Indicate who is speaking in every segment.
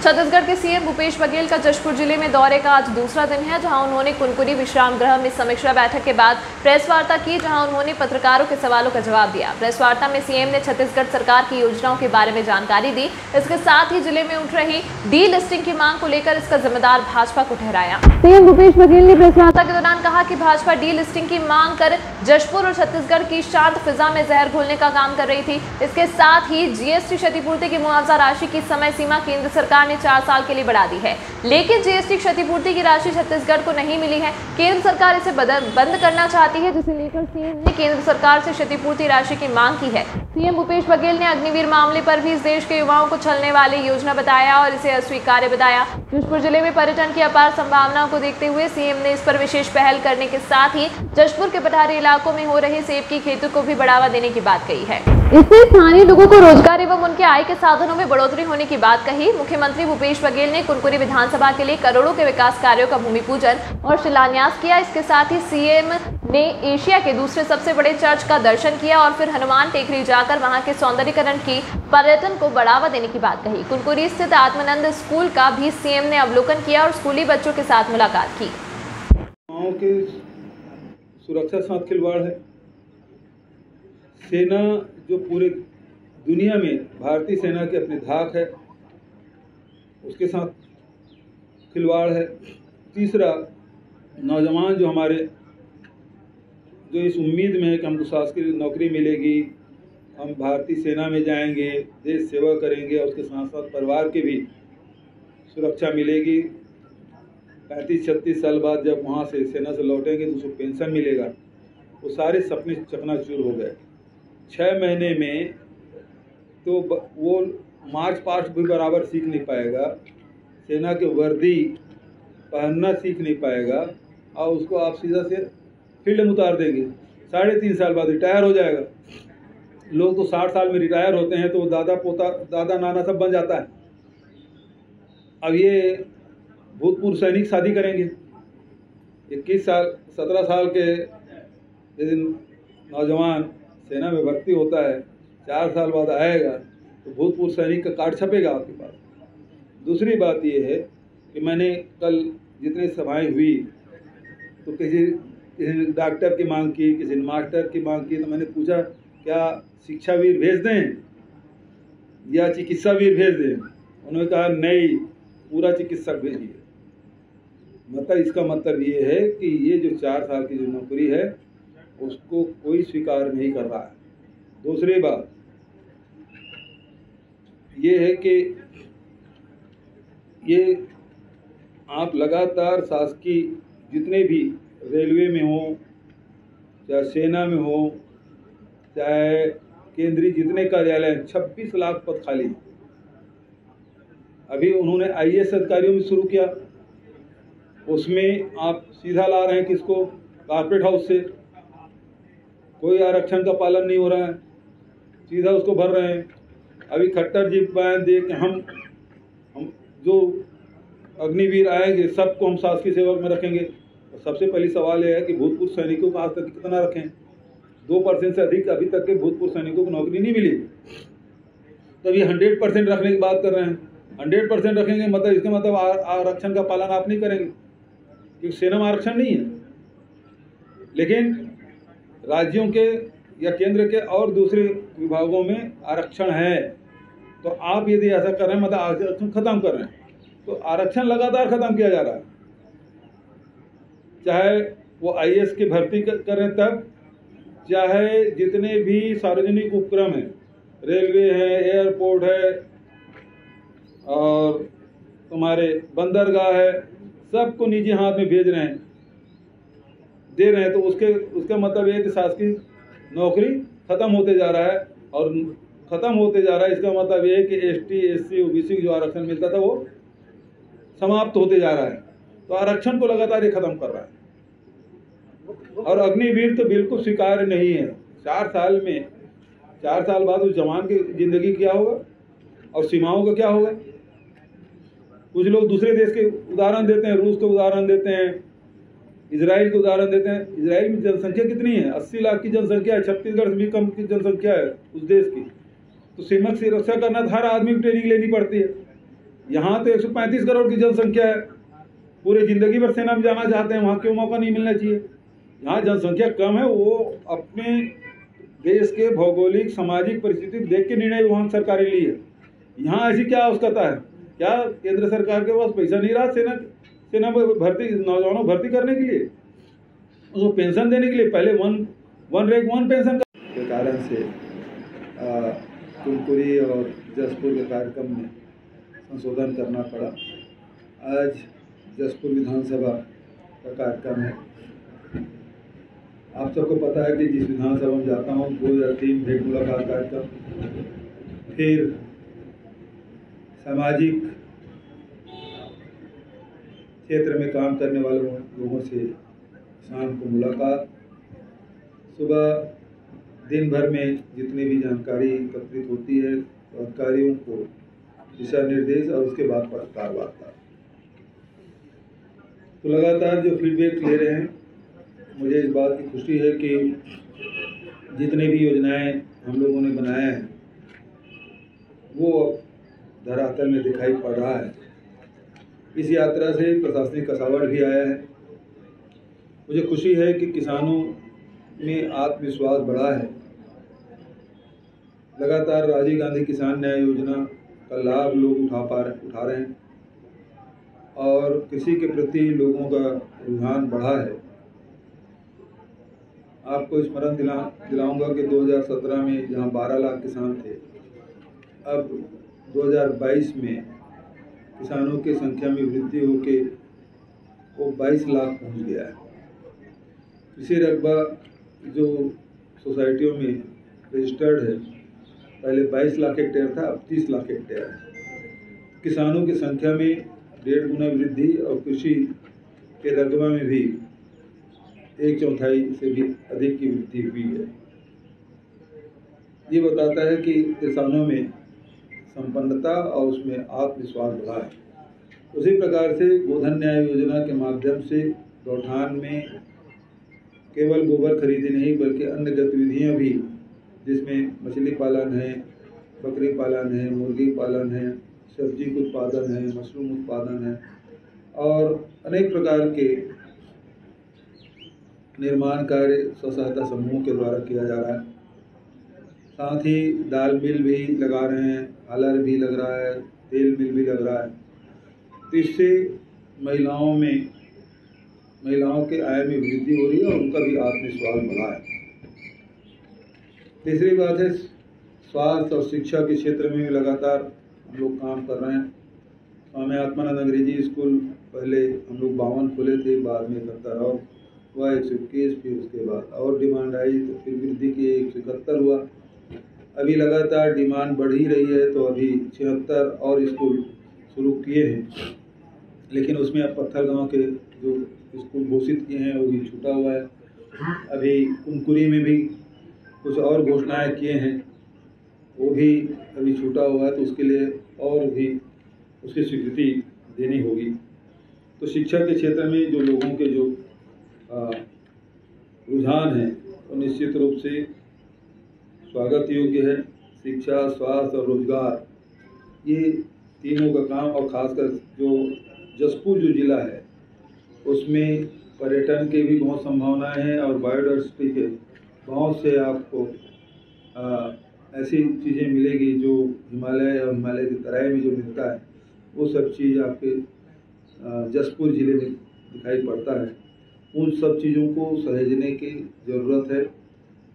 Speaker 1: छत्तीसगढ़ के सीएम भूपेश बघेल का जशपुर जिले में दौरे का आज दूसरा दिन है, जहां उन्होंने कुनकुरी विश्राम गृह में समीक्षा बैठक के बाद प्रेस वार्ता की, जहां उन्होंने पत्रकारों के सवालों का जवाब दिया। प्रेस वार्ता में सीएम ने छत्तीसगढ़ सरकार की योजनाओं के बारे में जानकारी दी। इसके साथ ही जिले में उठ रही डी लिस्टिंग की मांग को लेकर इसका जिम्मेदार भाजपा को ठहराया। सीएम भूपेश बघेल ने प्रेस वार्ता के दौरान कहा कि भाजपा डी लिस्टिंग की मांग कर जशपुर और छत्तीसगढ़ की शांत फिजा में जहर घोलने का काम कर रही थी। इसके साथ ही जीएसटी क्षतिपूर्ति की मुआवजा राशि की समय सीमा केंद्र सरकार ने 4 साल के लिए बढ़ा दी है, लेकिन जीएसटी क्षतिपूर्ति की राशि छत्तीसगढ़ को नहीं मिली है। केंद्र सरकार इसे बंद करना चाहती है, जिसे लेकर सीएम ने केंद्र सरकार से क्षतिपूर्ति राशि की मांग की है। सीएम भूपेश बघेल ने अग्निवीर मामले पर भी इस देश के युवाओं को छलने वाली योजना बताया और इसे अस्वीकार्य बताया। जशपुर जिले में पर्यटन की अपार संभावनाओं को देखते हुए सीएम ने इस पर विशेष पहल करने के साथ ही जशपुर के पठारी इलाकों में हो रहे सेब की खेती को भी बढ़ावा देने की बात कही है। इससे स्थानीय लोगों को रोजगार एवं उनके आय के साधनों में बढ़ोतरी होने की बात कही। मुख्यमंत्री भूपेश बघेल ने कुनकुरी विधानसभा के लिए करोड़ों के विकास कार्यों का भूमि पूजन और शिलान्यास किया। इसके साथ ही सीएम ने एशिया के दूसरे सबसे बड़े चर्च का दर्शन किया और फिर हनुमान टेकरी जाकर वहां के सौंदर्यीकरण की पर्यटन को बढ़ावा देने की बात कही। कुनकुरी स्थित आत्मानंद स्कूल का भी सीएम ने अवलोकन किया और स्कूली बच्चों के साथ मुलाकात की।
Speaker 2: के सुरक्षा साथ खिलवाड़ है। सेना जो पूरे दुनिया में भारतीय सेना की अपनी धाक है, उसके साथ खिलवाड़ है। तीसरा, नौजवान जो हमारे जो इस उम्मीद में है कि हमको शासकीय नौकरी मिलेगी, हम भारतीय सेना में जाएंगे, देश सेवा करेंगे और उसके साथ साथ परिवार की भी सुरक्षा मिलेगी। 35-36 साल बाद जब वहाँ से सेना से लौटेंगे तो उसको पेंशन मिलेगा। वो सारे सपने चकनाचूर हो गए। 6 महीने में तो वो मार्च पास्ट भी बराबर सीख नहीं पाएगा, सेना के वर्दी पहनना सीख नहीं पाएगा और उसको आप सीधा से फील्ड में उतार देंगे। 3.5 साल बाद रिटायर हो जाएगा। लोग तो 60 साल में रिटायर होते हैं तो दादा पोता दादा नाना सब बन जाता है। अब ये भूतपूर्व सैनिक शादी करेंगे। 21 साल 17 साल के यदि नौजवान सेना में भर्ती होता है, 4 साल बाद आएगा तो भूतपूर्व सैनिक का कार्ड छपेगा आपके पास। दूसरी बात ये है कि मैंने कल जितनी सभाएं हुई तो किसी डॉक्टर की मांग की, किसी मास्टर की मांग की, तो मैंने पूछा क्या शिक्षावीर भेज दें या चिकित्सा वीर भेज दें। उन्होंने कहा नहीं, पूरा चिकित्सक भेजिए। मतलब इसका मतलब ये है कि ये जो 4 साल की जो नौकरी है उसको कोई स्वीकार नहीं कर रहा है। दूसरी बात ये है कि ये आप लगातार शासकीय जितने भी रेलवे में हो, चाहे सेना में हो, चाहे केंद्रीय जितने कार्यालय, 26 लाख पद खाली। अभी उन्होंने आईएएस अधिकारियों में शुरू किया, उसमें आप सीधा ला रहे हैं किसको, कॉर्पोरेट हाउस से। कोई आरक्षण का पालन नहीं हो रहा है, सीधा उसको भर रहे हैं। अभी खट्टर जी बयान दे कि हम जो अग्निवीर आएंगे सबको हम शासकीय सेवक में रखेंगे। और सबसे पहली सवाल यह है कि भूतपूर्व सैनिकों को आज तक कितना रखें। 2% से अधिक अभी तक के भूतपूर्व सैनिकों को नौकरी नहीं मिली। तब ये 100% रखने की बात कर रहे हैं। 100% रखेंगे मतलब इसका मतलब आरक्षण का पालन आप नहीं करेंगे, क्योंकि सेना में आरक्षण नहीं है। लेकिन राज्यों के या केंद्र के और दूसरे विभागों में आरक्षण है। तो आप यदि ऐसा कर रहे हैं मतलब आरक्षण खत्म कर रहे हैं, तो आरक्षण लगातार खत्म किया जा रहा है। चाहे वो आईएएस की भर्ती करें तब, चाहे जितने भी सार्वजनिक उपक्रम हैं, रेलवे है, एयरपोर्ट है और तुम्हारे बंदरगाह है, सबको निजी हाथ में भेज रहे हैं, दे रहे हैं। तो उसका मतलब ये है कि शासकीय नौकरी खत्म होते जा रहा है। और खत्म होते जा रहा है इसका मतलब ये है कि एसटी, एससी, ओबीसी जो आरक्षण मिलता था वो समाप्त होते जा रहा है। तो आरक्षण को लगातार ये खत्म कर रहा है। और अग्निवीर तो बिल्कुल स्वीकार्य नहीं है। 4 साल बाद उस जवान की जिंदगी क्या होगा और सीमाओं का क्या होगा। कुछ लोग दूसरे देश के उदाहरण देते हैं, रूस के उदाहरण देते हैं, इजराइल के उदाहरण देते हैं। इजराइल में जनसंख्या कितनी है? 80 लाख की जनसंख्या है। छत्तीसगढ़ से भी कम की जनसंख्या है उस देश की। तो सीमा की सुरक्षा करना तो हर आदमी को ट्रेनिंग लेनी पड़ती है। यहाँ तो 135 करोड़ की जनसंख्या है, पूरे ज़िंदगी भर सेना में जाना चाहते हैं, वहाँ क्यों मौका नहीं मिलना चाहिए? यहाँ जनसंख्या कम है, वो अपने देश के भौगोलिक सामाजिक परिस्थिति देख के निर्णय वहाँ सरकारें ली है। यहाँ ऐसी क्या आवश्यकता है? क्या केंद्र सरकार के पास पैसा नहीं रहा सेना भर्ती, नौजवानों भर्ती करने के लिए, उसको पेंशन देने के लिए? पहले वन रैंक वन पेंशन के कारण से कुनकुरी और जसपुर के कार्यक्रम में संशोधन करना पड़ा। आज जसपुर विधानसभा का कार्यक्रम है। आप सबको पता है कि जिस विधानसभा में जाता हूँ 2003 भेंट मुलाकात कार्यक्रम, फिर सामाजिक क्षेत्र में काम करने वाले लोगों से शाम को मुलाकात, सुबह दिन भर में जितनी भी जानकारी एकत्रित होती है अधिकारियों को दिशा निर्देश और उसके बाद पत्रकार वार्ता। तो लगातार जो फीडबैक ले रहे हैं, मुझे इस बात की खुशी है कि जितने भी योजनाएं हम लोगों ने बनाए हैं वो अब धरातल में दिखाई पड़ रहा है। इस यात्रा से प्रशासनिक कसावट भी आया है। मुझे खुशी है कि किसानों में आत्मविश्वास बढ़ा है। लगातार राजीव गांधी किसान न्याय योजना का लाभ लोग उठा रहे हैं और कृषि के प्रति लोगों का रुझान बढ़ा है। आपको स्मरण दिलाऊंगा कि 2017 में जहां 12 लाख किसान थे, अब 2022 में किसानों की संख्या में वृद्धि होके वो 22 लाख पहुंच गया है। कृषि रकबा जो सोसाइटियों में रजिस्टर्ड है, पहले 22 लाख हेक्टेयर था, अब 30 लाख हेक्टेयर है। किसानों की संख्या में 1.5 गुना वृद्धि और कृषि के रकबा में भी 1/4 से भी अधिक की वृद्धि हुई है। ये बताता है कि किसानों में संपन्नता और उसमें आत्मविश्वास बढ़ा है। उसी प्रकार से गोधन न्याय योजना के माध्यम से गौठान में केवल गोबर खरीदी नहीं बल्कि अन्य गतिविधियां भी, जिसमें मछली पालन है, बकरी पालन है, मुर्गी पालन है, सब्जी का उत्पादन है, मशरूम उत्पादन है और अनेक प्रकार के निर्माण कार्य स्व सहायता समूहों के द्वारा किया जा रहा है। साथ ही दाल मिल भी लगा रहे हैं, हलर भी लग रहा है, तेल मिल भी लग रहा है। तो इससे महिलाओं के आय में वृद्धि हो रही है और उनका भी आत्मविश्वास बढ़ा है। तीसरी बात है, स्वास्थ्य और शिक्षा के क्षेत्र में भी लगातार हम लोग काम कर रहे हैं। स्वामी आत्मानंद अंग्रेजी स्कूल पहले हम लोग 52 खोले थे, बाद में 71 और हुआ, 121, फिर उसके बाद और डिमांड आई तो फिर वृद्धि की 171 हुआ। अभी लगातार डिमांड बढ़ ही रही है, तो अभी 76 और स्कूल शुरू किए हैं, लेकिन उसमें अब पत्थर गांव के जो स्कूल घोषित किए हैं वो भी छूटा हुआ है। अभी कुनकुरी में भी कुछ और घोषणाएं किए हैं, वो भी अभी छूटा हुआ है, तो उसके लिए और भी उसकी स्वीकृति देनी होगी। तो शिक्षा के क्षेत्र में जो लोगों के जो रुझान है वो निश्चित रूप से स्वागत योग्य है। शिक्षा, स्वास्थ्य और रोजगार, ये तीनों का काम, और खासकर जो जसपुर जो जिला है उसमें पर्यटन के भी बहुत संभावनाएं हैं और बायोडाइवर्सिटी के बहुत से आपको ऐसी चीज़ें मिलेगी जो हिमालय और हिमालय की तराई में जो मिलता है वो सब चीज़ आपके जसपुर ज़िले में दिखाई पड़ता है। उन सब चीज़ों को सहेजने की ज़रूरत है।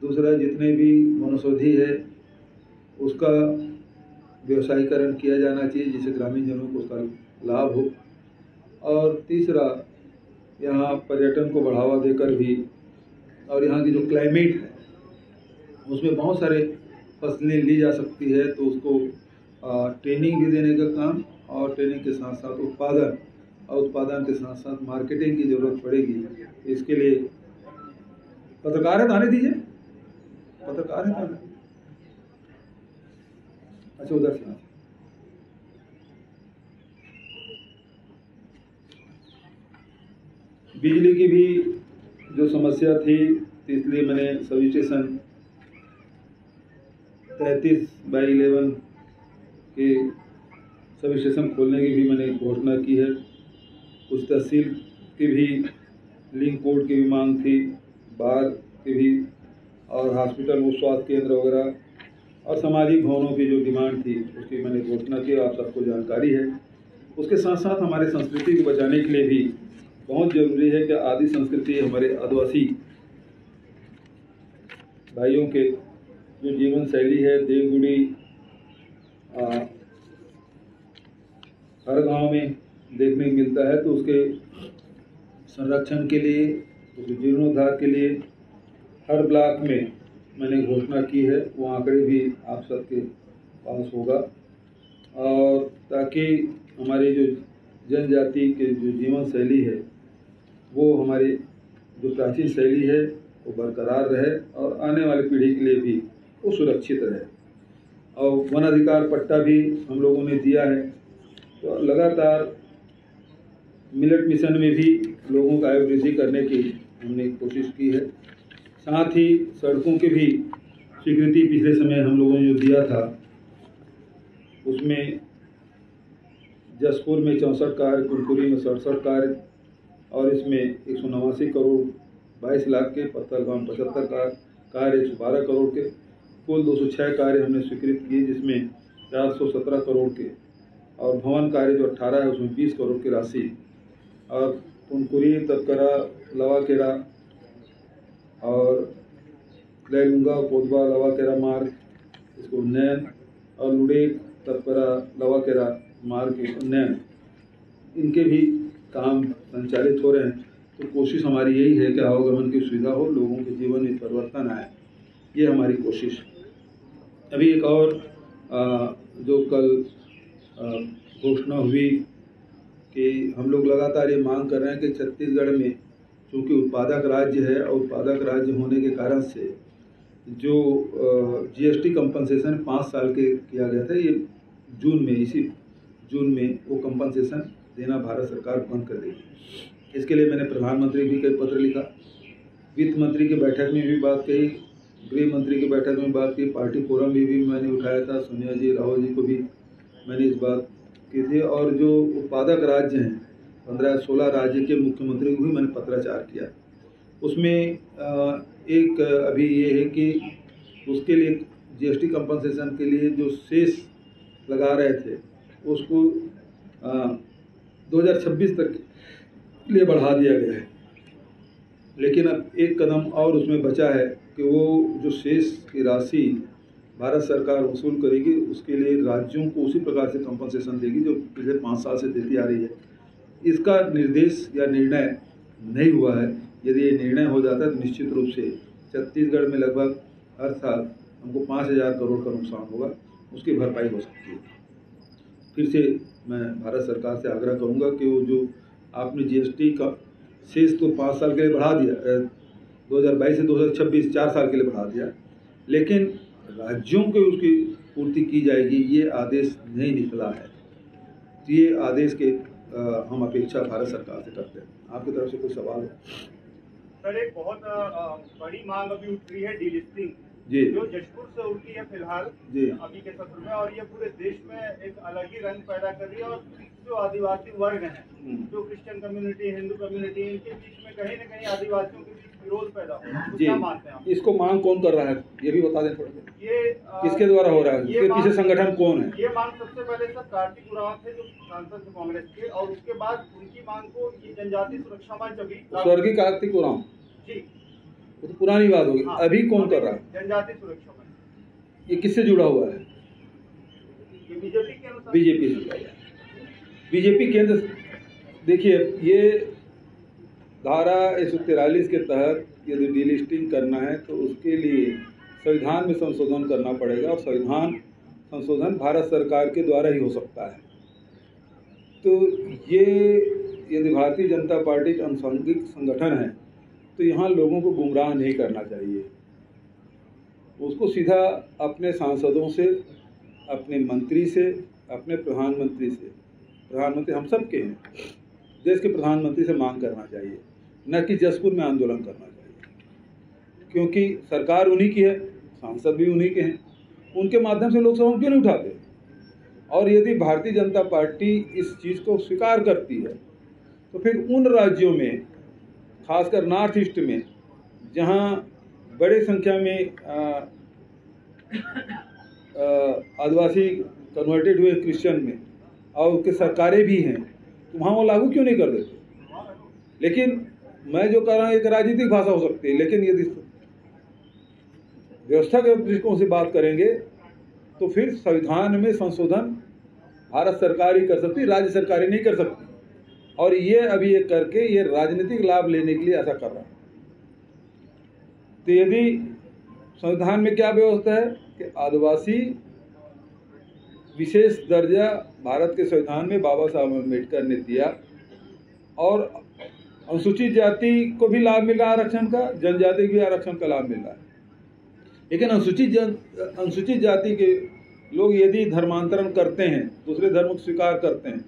Speaker 2: दूसरा, जितने भी वनौषधि है उसका व्यवसायीकरण किया जाना चाहिए जिससे ग्रामीण जनों को उसका लाभ हो। और तीसरा, यहाँ पर्यटन को बढ़ावा देकर भी, और यहाँ की जो क्लाइमेट है उसमें बहुत सारे फसलें ली जा सकती है, तो उसको ट्रेनिंग भी देने का काम, और ट्रेनिंग के साथ साथ उत्पादन, और उत्पादन के साथ साथ मार्केटिंग की ज़रूरत पड़ेगी। इसके लिए पत्रकार आने दीजिए, पत्रकार है। अच्छा, उधर से बिजली की भी जो समस्या थी, इसलिए मैंने सब स्टेशन 33/11 के सब स्टेशन खोलने की भी मैंने घोषणा की है। कुछ तहसील की भी लिंक कोड की भी मांग थी, बार की भी, और हॉस्पिटल व स्वास्थ्य केंद्र वगैरह और सामाजिक भवनों की जो डिमांड थी उसकी मैंने घोषणा की, आप सबको जानकारी है। उसके साथ साथ हमारे संस्कृति को बचाने के लिए भी बहुत जरूरी है कि आदि संस्कृति हमारे आदिवासी भाइयों के जो जीवन शैली है, देवगुड़ी हर गांव में देखने को मिलता है, तो उसके संरक्षण के लिए, उसके जीर्णोद्धार के लिए हर ब्लॉक में मैंने घोषणा की है। वो आंकड़े भी आप सबके पास होगा, और ताकि हमारी जो जनजाति के जो जीवन शैली है वो हमारी जो प्राचीन शैली है वो बरकरार रहे और आने वाली पीढ़ी के लिए भी वो सुरक्षित रहे। और वन अधिकार पट्टा भी हम लोगों ने दिया है, तो लगातार मिलेट मिशन में भी लोगों का आय वृद्धि करने की हमने कोशिश की है। साथ ही सड़कों की भी स्वीकृति पिछले समय हम लोगों ने जो दिया था, उसमें जसपुर में 64 कार्य, कुनकुरी में 67 कार्य, और इसमें 189 करोड़ 22 लाख के, पत्थलगांव 75 कार्य 112 करोड़ के, कुल 206 कार्य हमने स्वीकृत किए, जिसमें 417 करोड़ के, और भवन कार्य जो 18 है उसमें 20 करोड़ की राशि, और कुनकुरी, तपकरा, लवाकेरा और लैलुंगा, कोदबा, लवाकेरा मार्ग इसको उन्नयन, और लुडेक, तपकरा, लवाकेरा मार्ग के उन्नयन, इनके भी काम संचालित हो रहे हैं। तो कोशिश हमारी यही है कि आवागमन की सुविधा हो, लोगों के जीवन में परिवर्तन आए, ये हमारी कोशिश। अभी एक और जो कल घोषणा हुई कि हम लोग लगातार ये मांग कर रहे हैं कि छत्तीसगढ़ में चूँकि उत्पादक राज्य है, और उत्पादक राज्य होने के कारण से जो GST कंपनसेशन 5 साल के किया गया था, ये जून में, इसी जून में वो कंपनसेशन देना भारत सरकार बंद कर देगी। इसके लिए मैंने प्रधानमंत्री भी कई पत्र लिखा, वित्त मंत्री की बैठक में भी बात कही, गृह मंत्री की बैठक में बात की, पार्टी फोरम में भी मैंने उठाया था, सोनिया जी, राहुल जी को भी मैंने इस बात की थी, और जो उत्पादक राज्य हैं 15-16 राज्य के मुख्यमंत्री को भी मैंने पत्राचार किया। उसमें एक अभी ये है कि उसके लिए GST कंपनसेशन के लिए जो शेष लगा रहे थे उसको 2026 तक के लिए बढ़ा दिया गया है, लेकिन अब एक कदम और उसमें बचा है कि वो जो शेष की राशि भारत सरकार वसूल करेगी, उसके लिए राज्यों को उसी प्रकार से कंपनसेशन देगी जो पिछले 5 साल से देती आ रही है। इसका निर्देश या निर्णय नहीं हुआ है। यदि ये निर्णय हो जाता है तो निश्चित रूप से छत्तीसगढ़ में लगभग हर साल हमको 5,000 करोड़ का नुकसान होगा, उसकी भरपाई हो सकती है। फिर से मैं भारत सरकार से आग्रह करूंगा कि वो जो आपने GST का शेष तो 5 साल के लिए बढ़ा दिया, 2022 से 2026 4 साल के लिए बढ़ा दिया, लेकिन राज्यों को उसकी पूर्ति की जाएगी, ये आदेश नहीं निकला है। तो ये आदेश के हम अपेक्षा भारत सरकार से करते हैं। आपकी तरफ से कोई सवाल है?
Speaker 3: सर, एक बहुत बड़ी मांग अभी उठ रही है डीलिस्टिंग
Speaker 2: जी,
Speaker 3: जो जशपुर से उठी है फिलहाल
Speaker 2: जी
Speaker 3: अभी के सत्र में, और ये पूरे देश में एक अलग ही रंग पैदा कर रही है। और जो आदिवासी वर्ग हैं, जो क्रिश्चियन कम्युनिटी, हिंदू कम्युनिटी, इनके बीच में कहीं न कहीं आदिवासियों के बीच विरोध पैदा हो रहा है।
Speaker 2: जी,
Speaker 3: क्या मानते हैं आप?
Speaker 2: इसको मांग कौन कर रहा है ये भी बता दें थोड़ा सा।
Speaker 3: ये
Speaker 2: किसके द्वारा हो रहा है, इसके पीछे संगठन कौन है?
Speaker 3: ये मांग सबसे पहले सर कार्तिक उरांव थे जो सांसद थे कांग्रेस के, और उसके बाद उनकी मांग को ये जनजातीय सुरक्षा मंच अभी
Speaker 2: स्वर्गीय कार्तिक उरांव
Speaker 3: जी,
Speaker 2: वो तो पुरानी बात होगी।
Speaker 3: हाँ,
Speaker 2: अभी कौन कर रहा है?
Speaker 3: जनजातीय सुरक्षा मंच।
Speaker 2: ये किससे जुड़ा हुआ है?
Speaker 3: ये बीजेपी के अनुसार,
Speaker 2: बीजेपी से जुड़ा हुआ है। बीजेपी केंद्र, देखिए ये धारा 143 के तहत यदि डीलिस्टिंग करना है तो उसके लिए संविधान में संशोधन करना पड़ेगा, और संविधान संशोधन भारत सरकार के द्वारा ही हो सकता है। तो ये यदि भारतीय जनता पार्टी का अनुषंगिक संगठन है तो यहाँ लोगों को गुमराह नहीं करना चाहिए। उसको सीधा अपने सांसदों से, अपने मंत्री से, अपने प्रधानमंत्री से, प्रधानमंत्री हम सब के हैं, देश के प्रधानमंत्री से मांग करना चाहिए, न कि जसपुर में आंदोलन करना चाहिए, क्योंकि सरकार उन्हीं की है, सांसद भी उन्हीं के हैं, उनके माध्यम से लोकसभा में क्यों नहीं उठाते? और यदि भारतीय जनता पार्टी इस चीज़ को स्वीकार करती है तो फिर उन राज्यों में, खासकर नॉर्थ ईस्ट में, जहां बड़े संख्या में आदिवासी कन्वर्टेड हुए क्रिश्चियन में और उसके सरकारें भी हैं, तो वहाँ वो लागू क्यों नहीं कर देते? लेकिन मैं जो कह रहा हूँ एक राजनीतिक भाषा हो सकती है, लेकिन यदि व्यवस्था के दृष्टिकोण से बात करेंगे तो फिर संविधान में संशोधन भारत सरकार ही कर सकती, राज्य सरकारें नहीं कर सकती। और ये अभी ये करके ये राजनीतिक लाभ लेने के लिए ऐसा कर रहा है। तो यदि संविधान में क्या व्यवस्था है कि आदिवासी विशेष दर्जा भारत के संविधान में बाबा साहब अम्बेडकर ने दिया, और अनुसूचित जाति को भी लाभ मिल रहा है आरक्षण का, जनजाति को भी आरक्षण का लाभ मिल रहा है। लेकिन अनुसूचित जाति के लोग यदि धर्मांतरण करते हैं, दूसरे धर्म को स्वीकार करते हैं,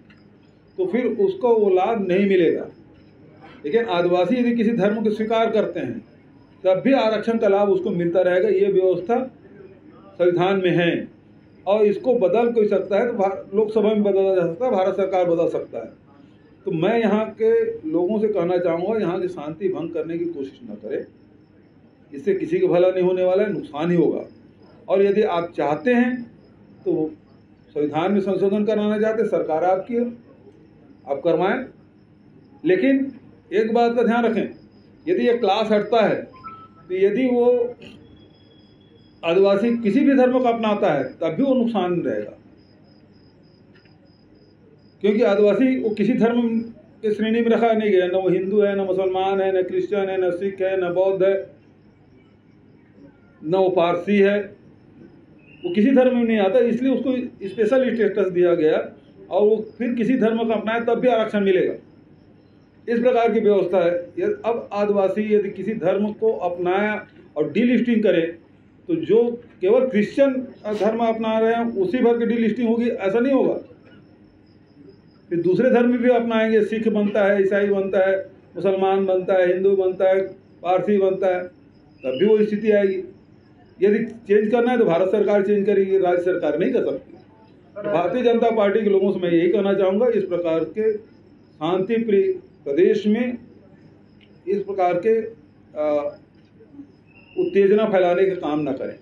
Speaker 2: तो फिर उसको वो लाभ नहीं मिलेगा। लेकिन आदिवासी यदि किसी धर्म को स्वीकार करते हैं तब भी आरक्षण का लाभ उसको मिलता रहेगा। ये व्यवस्था संविधान में है और इसको बदल कोई सकता है तो लोकसभा में बदला जा सकता है, भारत सरकार बदल सकता है। तो मैं यहाँ के लोगों से कहना चाहूँगा, यहाँ की शांति भंग करने की कोशिश न करें, इससे किसी को भला नहीं होने वाला है, नुकसान ही होगा। और यदि आप चाहते हैं तो संविधान में संशोधन कराना चाहते हैं, सरकार आपकी है, आप करवाएं। लेकिन एक बात का ध्यान रखें, यदि ये क्लास हटता है तो यदि वो आदिवासी किसी भी धर्म को अपनाता है तब भी वो नुकसान रहेगा, क्योंकि आदिवासी वो किसी धर्म के श्रेणी में रखा नहीं गया। न वो हिंदू है, न मुसलमान है, न क्रिश्चियन है, न सिख है, न बौद्ध है, न वो पारसी है, वो किसी धर्म में नहीं आता, इसलिए उसको स्पेशल स्टेटस दिया गया और वो फिर किसी धर्म का अपनाए तब भी आरक्षण मिलेगा। इस प्रकार की व्यवस्था है। अब आदिवासी यदि किसी धर्म को अपनाया और डीलिस्टिंग करे तो जो केवल क्रिश्चियन धर्म अपना रहे हैं उसी भर की डीलिस्टिंग होगी, ऐसा नहीं होगा। फिर दूसरे धर्म भी अपनाएंगे, सिख बनता है, ईसाई बनता है, मुसलमान बनता है, हिंदू बनता है, पारसी बनता है, तब भी वो स्थिति आएगी। यदि चेंज करना है तो भारत सरकार चेंज करेगी, राज्य सरकार नहीं कर सकती। तो भारतीय जनता पार्टी के लोगों से मैं यही कहना चाहूँगा, इस प्रकार के शांति प्रिय प्रदेश में इस प्रकार के उत्तेजना फैलाने का काम न करें।